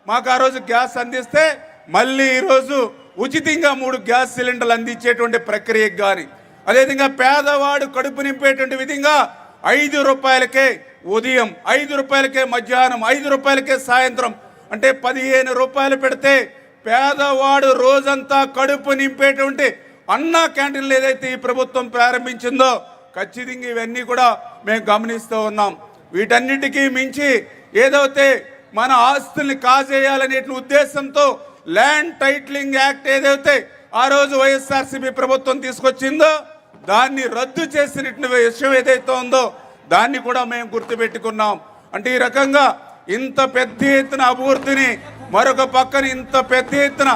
మాకు ఆ రోజు గ్యాస్ అందిస్తే మళ్ళీ ఈరోజు ఉచితంగా 3 గ్యాస్ సిలిండర్లు అందించేటువంటి ప్రక్రియకు కానీ, అదేవిధంగా పేదవాడు కడుపు నింపేటువంటి విధంగా 5 రూపాయలకే ఉదయం, 5 రూపాయలకే మధ్యాహ్నం, 5 రూపాయలకే సాయంత్రం, అంటే 15 రూపాయలు పెడితే పేదవాడు రోజంతా కడుపు నింపేటువంటి అన్నా క్యాంటీన్లు ఏదైతే ఈ ప్రభుత్వం ప్రారంభించిందో ఖచ్చితంగా ఇవన్నీ కూడా మేము గమనిస్తూ ఉన్నాం. వీటన్నిటికీ మించి ఏదైతే మన ఆస్తుల్ని కాజేయాలనే ఉద్దేశంతో ల్యాండ్ టైటిలింగ్ యాక్ట్ ఏదైతే ఆ రోజు వైఎస్ఆర్సీపీ ప్రభుత్వం తీసుకొచ్చిందో దాన్ని రద్దు చేసిన విషయం ఏదైతే ఉందో దాన్ని కూడా మేము గుర్తుపెట్టుకున్నాం. అంటే ఈ రకంగా ఇంత పెద్ద ఎత్తున అభివృద్ధిని, మరొక పక్కన ఇంత పెద్ద ఎత్తున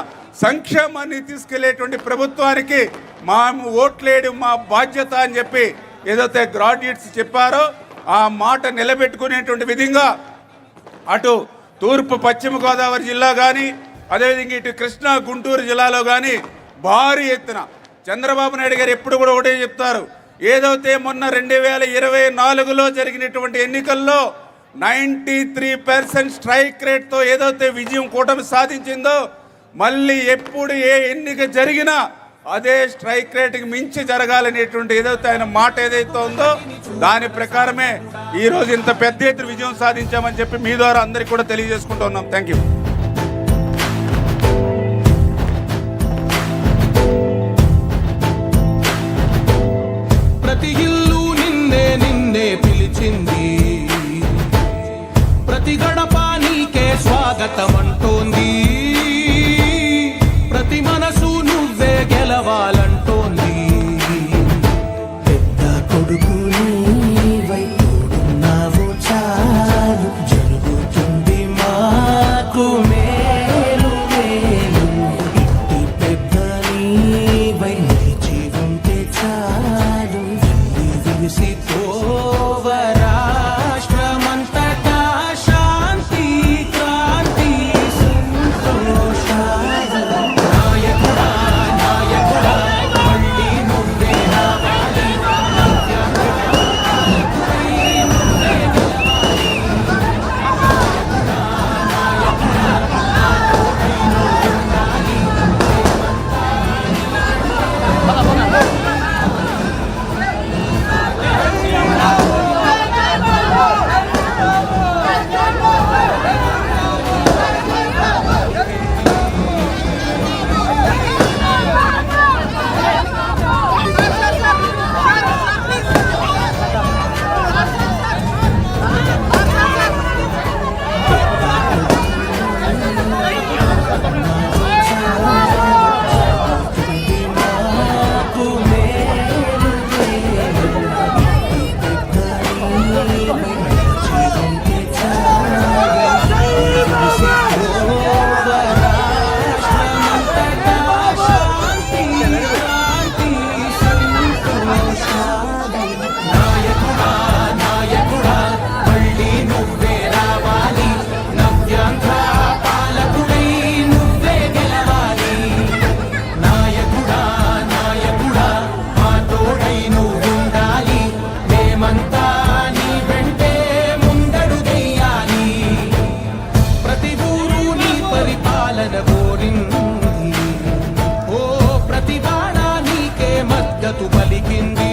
సంక్షేమాన్ని తీసుకెళ్లేటువంటి ప్రభుత్వానికి మేము ఓట్లేయడం మా బాధ్యత అని చెప్పి ఏదైతే గ్రాడ్యుయేట్స్ చెప్పారో ఆ మాట నిలబెట్టుకునేటువంటి విధంగా అటు తూర్పు పశ్చిమ గోదావరి జిల్లా కానీ, అదేవిధంగా ఇటు కృష్ణా గుంటూరు జిల్లాలో కానీ భారీ ఎత్తున చంద్రబాబు నాయుడు గారు ఎప్పుడు కూడా ఒకటే చెప్తారు, ఏదైతే మొన్న 2024లో జరిగినటువంటి ఎన్నికల్లో 93% స్ట్రైక్ రేట్తో ఏదైతే విజయం కూటమి సాధించిందో మళ్ళీ ఎప్పుడు ఏ ఎన్నిక జరిగినా అదే స్ట్రైక్ రేట్కి మించి జరగాలనేటువంటి ఏదైతే ఆయన మాట ఏదైతే ఉందో దాని ప్రకారమే ఈరోజు ఇంత పెద్ద ఎత్తున విజయం సాధించామని చెప్పి మీ ద్వారా అందరికీ కూడా తెలియజేసుకుంటూ ఉన్నాం. Thank you. ప్రతి ఇల్లు నిన్నే నిన్నే పిలిచింది, ప్రతి గడప నీకే స్వాగతం అంటోంది, ప్రతి మనసు నువ్వే గెలవాలంటోంది. పెద్ద కొడుకు నీవై తోడున్నావు చాలు, జరుగుతుంది మాకు మేలు మేలు. ఇంటి పెద్ద నీవై నిలిచి ఉంటే చాలు, విలిసి రాష్ట్రమంతటా శాంతి క్రాంతి సంతోషాలు. నాయకుడా నాయకుడా మళ్ళీ నువ్వే రావాలి, నవ్యాంధ్ర పాలకుడై నువ్వే గెలవాలి. నాయకుడా నాయకుడా మా తోడై నువ్వుండాలి, మేమంతా నీ వెంటే ముందడుగెయ్యాలి. ప్రతి ఊరు నీ పరిపాలన కోరింది, ఓ ప్రతి వాడ నీకే మద్దతు పలికింది.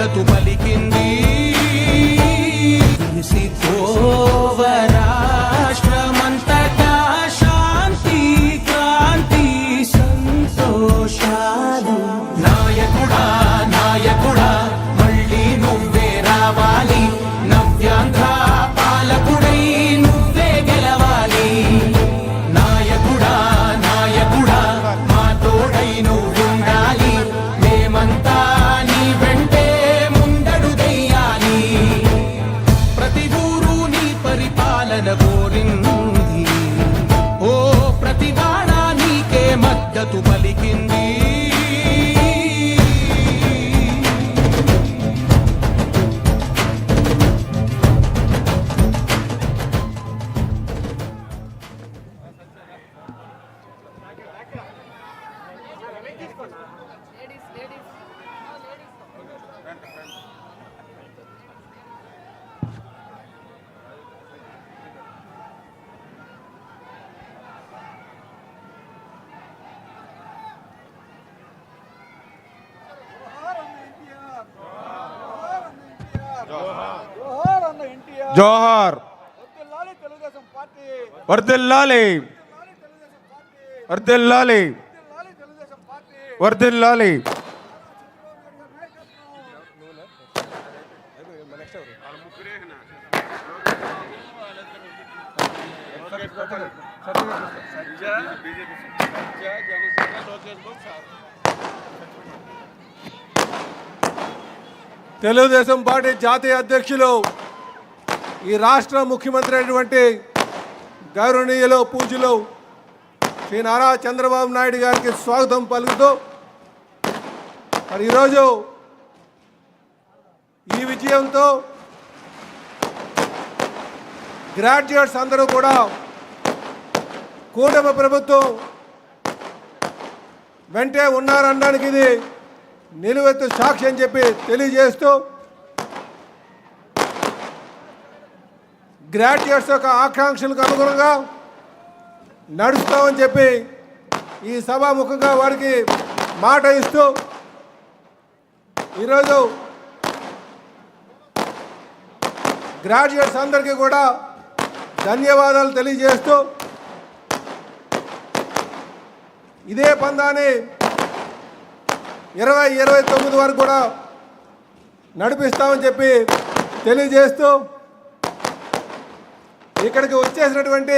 మద్దతు పలికింది రాష్ట్రమంతటా శాంతి క్రాంతి సంతోషాలు నాయకుడా నాయకుడా మళ్ళీ నువ్వే రావాలి నవ్యాంధ్ర పాలకుడై నువ్వే గెలవాలి నాయకుడా నాయకుడా మా తోడై నువ్వుండాలి మేమంతా నీ వెంటే ముందడుగెయ్యాలి ప్రతి ఊరు నీ పరిపాలన కోరింది ఓ ప్రతివాడ నీకే మద్దతు పలికింది జోహార్ వర్ధిల్లాలి వర్ధిల్లాలి వర్ధిల్లాలి తెలుగుదేశం పార్టీ జాతీయ అధ్యక్షులు ఈ రాష్ట్ర ముఖ్యమంత్రి అయినటువంటి గౌరవనీయులు పూజ్యులు శ్రీ నారా చంద్రబాబు నాయుడు గారికి స్వాగతం పలుకుతూ మరి ఈరోజు ఈ విజయంతో గ్రాడ్యుయేట్స్ అందరూ కూడా కూటమి ప్రభుత్వం వెంటే ఉన్నారనడానికి ఇది నిలువెత్తు సాక్షి అని చెప్పి తెలియజేస్తూ గ్రాడ్యుయేట్స్ యొక్క ఆకాంక్షలకు అనుగుణంగా నడుస్తామని చెప్పి ఈ సభాముఖంగా వారికి మాట ఇస్తూ ఈరోజు గ్రాడ్యుయేట్స్ అందరికీ కూడా ధన్యవాదాలు తెలియజేస్తూ ఇదే పందాన్ని 2029 వరకు కూడా నడిపిస్తామని చెప్పి తెలియజేస్తూ ఇక్కడికి వచ్చేసినటువంటి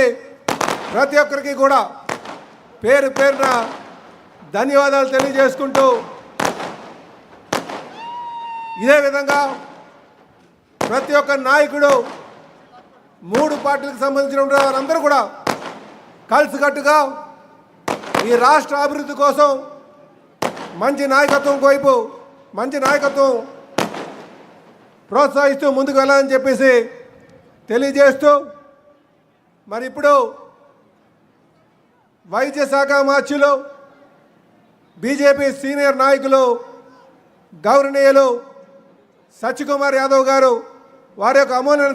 ప్రతి ఒక్కరికి కూడా పేరు పేరున ధన్యవాదాలు తెలియజేసుకుంటూ ఇదే విధంగా ప్రతి ఒక్క నాయకుడు 3 పార్టీలకు సంబంధించిన వారందరూ కూడా కలిసికట్టుగా ఈ రాష్ట్ర అభివృద్ధి కోసం మంచి నాయకత్వం వైపు మంచి నాయకత్వం ప్రోత్సహిస్తూ ముందుకు వెళ్ళాలని చెప్పేసి తెలియజేస్తూ మరి ఇప్పుడు వైద్య శాఖ మార్చిలో బీజేపీ సీనియర్ నాయకులు గౌరవనీయులు సత్యకుమార్ యాదవ్ గారు వారి యొక్క అమూల్యమైన